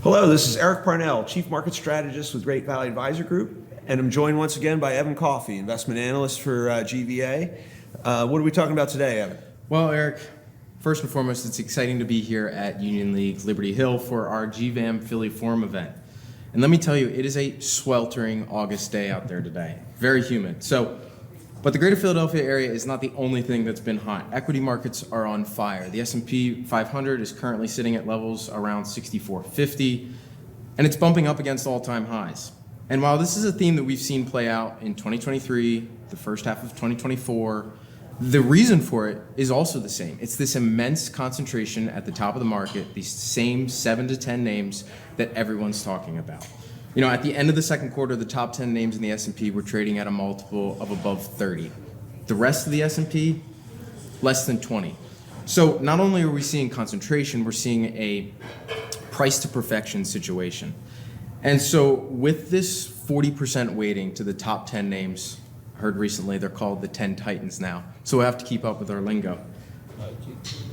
Hello, this is Eric Parnell, Chief Market Strategist with Great Valley Advisor Group, and I'm joined once again by Evan Coffey, Investment Analyst for GVA. What are we talking about today, Evan? Well, Eric, first and foremost, it's exciting to be here at Union League Liberty Hill for our GVAM Philly Forum event. And let me tell you, it is a sweltering August day out there today. Very humid. But the greater Philadelphia area is not the only thing that's been hot. Equity markets are on fire. The S&P 500 is currently sitting at levels around 6450, and it's bumping up against all-time highs. And while this is a theme that we've seen play out in 2023, the first half of 2024, the reason for it is also the same. It's this immense concentration at the top of the market, these same 7 to 10 names that everyone's talking about. You know, at the end of the second quarter, the top 10 names in the S&P were trading at a multiple of above 30. The rest of the S&P, less than 20. So not only are we seeing concentration, we're seeing a price to perfection situation. And so with this 40% weighting to the top 10 names, I heard recently they're called the 10 Titans now, so we have to keep up with our lingo.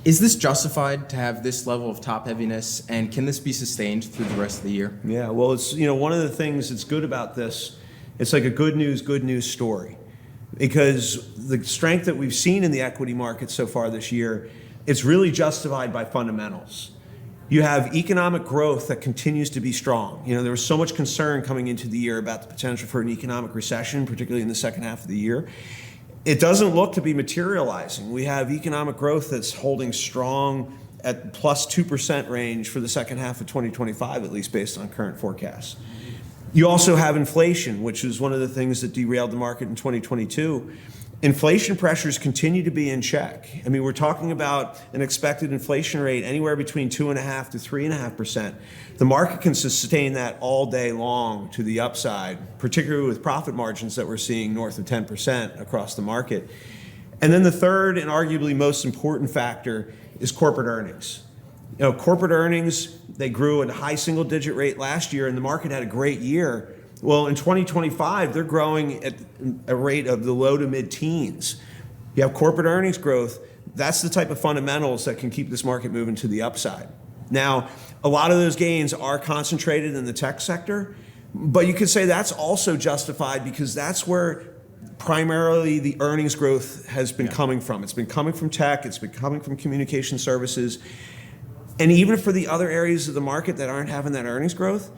Is this justified to have this level of top heaviness, and can this be sustained through the rest of the year? Yeah, well, it's one of the things that's good about this, it's like a good news story, because the strength that we've seen in the equity market so far this year, it's really justified by fundamentals. You have economic growth that continues to be strong. There was so much concern coming into the year about the potential for an economic recession, particularly in the second half of the year. It doesn't look to be materializing. We have economic growth that's holding strong at plus 2% range for the second half of 2025, at least based on current forecasts. You also have inflation, which is one of the things that derailed the market in 2022. Inflation pressures continue to be in check. I mean, we're talking about an expected inflation rate anywhere between 2.5% to 3.5%. The market can sustain that all day long to the upside, particularly with profit margins that we're seeing north of 10% across the market. And then the third and arguably most important factor is corporate earnings. Corporate earnings, they grew at a high single-digit rate last year, and the market had a great year. Well, in 2025, they're growing at a rate of the low to mid-teens. You have corporate earnings growth. That's the type of fundamentals that can keep this market moving to the upside. Now, a lot of those gains are concentrated in the tech sector, but you could say that's also justified because that's where primarily the earnings growth has been coming from. It's been coming from tech, it's been coming from communication services. And even for the other areas of the market that aren't having that earnings growth,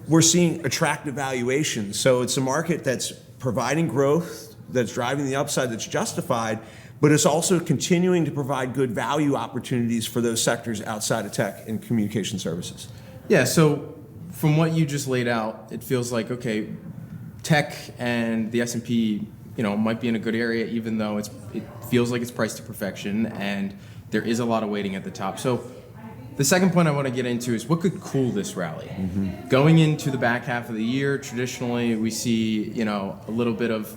we're seeing attractive valuations. So it's a market that's providing growth, that's driving the upside, that's justified, but it's also continuing to provide good value opportunities for those sectors outside of tech and communication services. Yeah, so from what you just laid out, it feels like, okay, tech and the S&P, might be in a good area, even though it feels like it's priced to perfection and there is a lot of weighting at the top. So the second point I want to get into is what could cool this rally. Mm-hmm. Going into the back half of the year, traditionally we see, a little bit of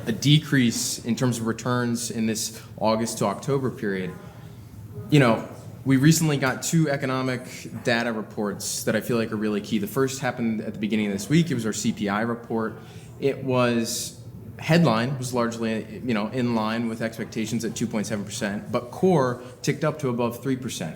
a decrease in terms of returns in this August to October period. We recently got 2 economic data reports that I feel like are really key. The first happened at the beginning of this week. It was our CPI report. It was headline was largely, in line with expectations at 2.7%, but core ticked up to above 3%.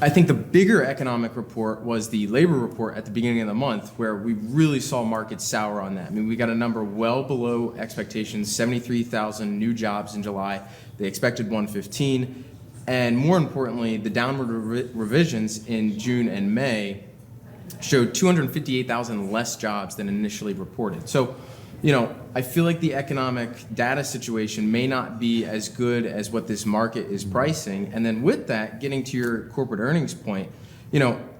I think the bigger economic report was the labor report at the beginning of the month, where we really saw markets sour on that. I mean, we got a number well below expectations, 73,000 new jobs in July. They expected 115. And more importantly, the downward revisions in June and May showed 258,000 less jobs than initially reported. So, I feel like the economic data situation may not be as good as what this market is pricing. And then with that, getting to your corporate earnings point,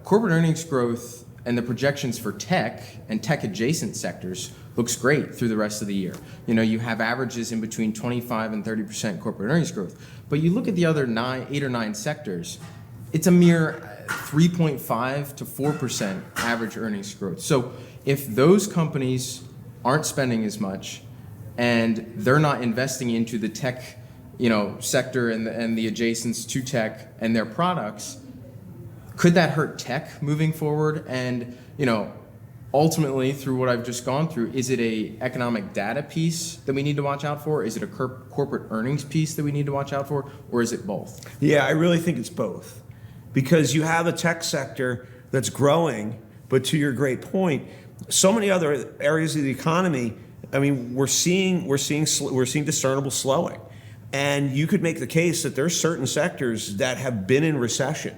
corporate earnings growth and the projections for tech and tech adjacent sectors looks great through the rest of the year. You have averages in between 25 and 30% corporate earnings growth. But you look at the other 8 or 9 sectors, it's a mere 3.5 to 4% average earnings growth. So if those companies aren't spending as much and they're not investing into the tech sector and the adjacents to tech and their products, could that hurt tech moving forward? And ultimately, through what I've just gone through, is it a economic data piece that we need to watch out for? Is it a corporate earnings piece that we need to watch out for? Or is it both? Yeah, I really think it's both. because you have a tech sector that's growing, but to your great point, so many other areas of the economy, I mean, we're seeing discernible slowing. And you could make the case that there's certain sectors that have been in recession.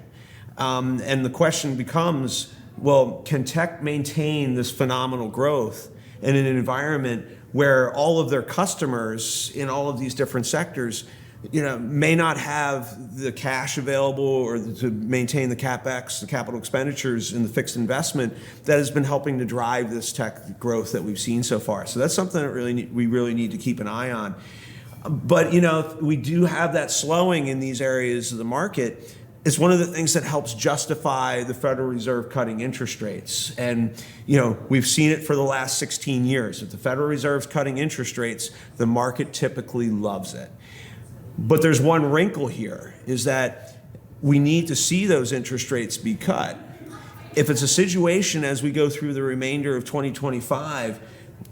And the question becomes, well, can tech maintain this phenomenal growth in an environment where all of their customers in all of these different sectors, may not have the cash available or to maintain the CapEx, the capital expenditures and the fixed investment that has been helping to drive this tech growth that we've seen so far. So that's something that we really need to keep an eye on. But, we do have that slowing in these areas of the market. It's one of the things that helps justify the Federal Reserve cutting interest rates. And, we've seen it for the last 16 years. If the Federal Reserve's cutting interest rates, the market typically loves it. But there's one wrinkle here, is that we need to see those interest rates be cut. If it's a situation as we go through the remainder of 2025,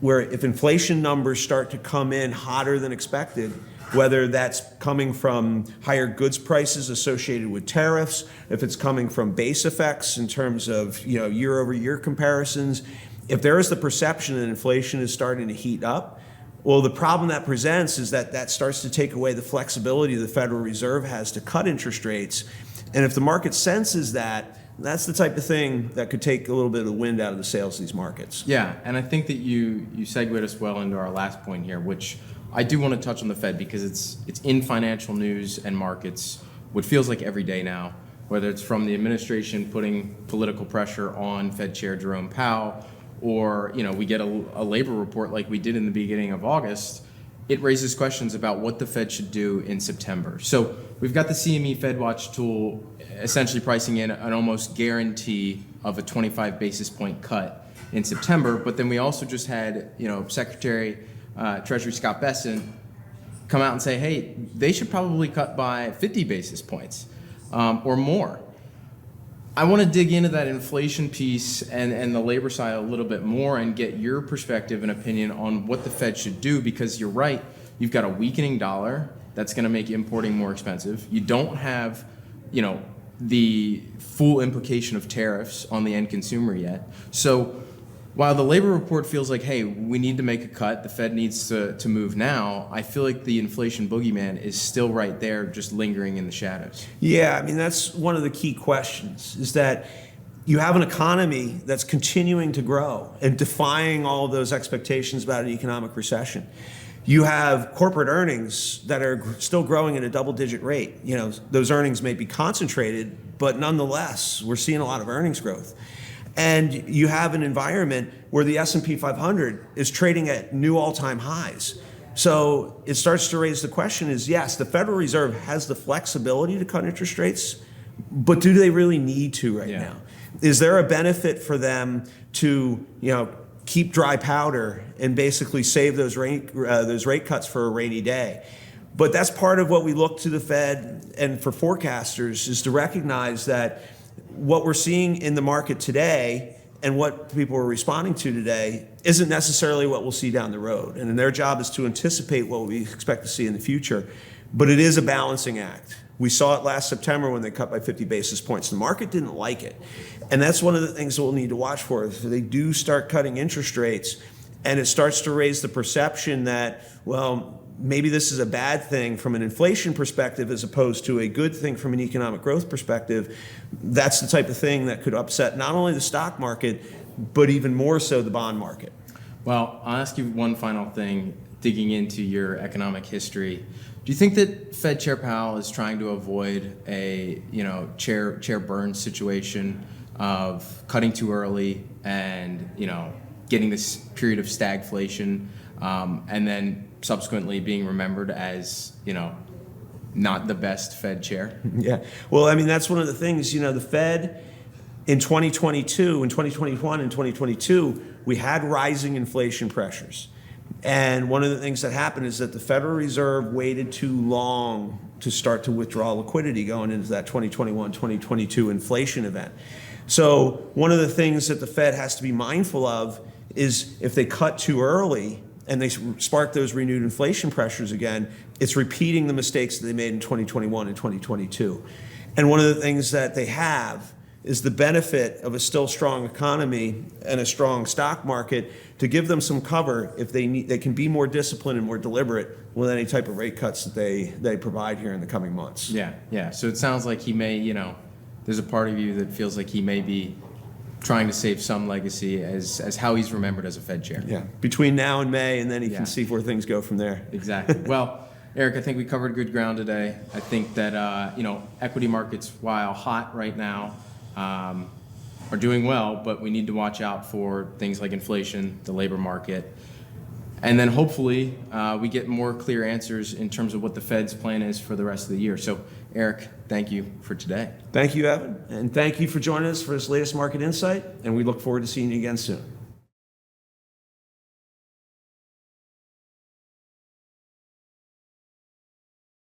where if inflation numbers start to come in hotter than expected, whether that's coming from higher goods prices associated with tariffs, if it's coming from base effects in terms of year-over-year comparisons, if there is the perception that inflation is starting to heat up, well, the problem that presents is that starts to take away the flexibility the Federal Reserve has to cut interest rates. And if the market senses that, that's the type of thing that could take a little bit of the wind out of the sails of these markets. Yeah, and I think that you segued us well into our last point here, which I do want to touch on the Fed because it's in financial news and markets what feels like every day now, whether it's from the administration putting political pressure on Fed Chair Jerome Powell, or we get a labor report like we did in the beginning of August. It raises questions about what the Fed should do in September. So we've got the CME FedWatch tool essentially pricing in an almost guarantee of a 25 basis point cut in September. But then we also just had Secretary Treasury Scott Bessent come out and say, hey, they should probably cut by 50 basis points or more. I want to dig into that inflation piece and the labor side a little bit more and get your perspective and opinion on what the Fed should do, because you're right, you've got a weakening dollar that's going to make importing more expensive. You don't have, the full implication of tariffs on the end consumer yet. So while the labor report feels like, hey, we need to make a cut, the Fed needs to move now, I feel like the inflation boogeyman is still right there, just lingering in the shadows. Yeah, that's one of the key questions, is that you have an economy that's continuing to grow and defying all of those expectations about an economic recession. You have corporate earnings that are still growing at a double-digit rate. Those earnings may be concentrated, but nonetheless, we're seeing a lot of earnings growth. And you have an environment where the S&P 500 is trading at new all-time highs. So it starts to raise the question is, yes, the Federal Reserve has the flexibility to cut interest rates, but do they really need to right now? Is there a benefit for them to, keep dry powder and basically save those rate cuts for a rainy day? But that's part of what we look to the Fed and for forecasters, is to recognize that what we're seeing in the market today and what people are responding to today isn't necessarily what we'll see down the road. And their job is to anticipate what we expect to see in the future. But it is a balancing act. We saw it last September when they cut by 50 basis points. The market didn't like it. And that's one of the things that we'll need to watch for. If they do start cutting interest rates and it starts to raise the perception that, well, maybe this is a bad thing from an inflation perspective as opposed to a good thing from an economic growth perspective, that's the type of thing that could upset not only the stock market, but even more so the bond market. Well, I'll ask you one final thing, digging into your economic history. Do you think that Fed Chair Powell is trying to avoid a Chair Burns situation of cutting too early and getting this period of stagflation and then subsequently being remembered as not the best Fed chair? Yeah, well, that's one of the things. The Fed in 2022, in 2021, and 2022, we had rising inflation pressures. And one of the things that happened is that the Federal Reserve waited too long to start to withdraw liquidity going into that 2021, 2022 inflation event. So one of the things that the Fed has to be mindful of is if they cut too early and they spark those renewed inflation pressures again, it's repeating the mistakes that they made in 2021 and 2022. And one of the things that they have is the benefit of a still strong economy and a strong stock market to give them some cover if they need. They can be more disciplined and more deliberate with any type of rate cuts that they provide here in the coming months. Yeah. So it sounds like he may, there's a part of you that feels like he may be trying to save some legacy as how he's remembered as a Fed chair. Yeah, between now and May, and then he Yeah. can see where things go from there. Exactly. Well, Eric, I think we covered good ground today. I think that, equity markets, while hot right now, are doing well, but we need to watch out for things like inflation, the labor market, and then hopefully we get more clear answers in terms of what the Fed's plan is for the rest of the year. So, Eric, thank you for today. Thank you, Evan, and thank you for joining us for this latest market insight, and we look forward to seeing you again soon.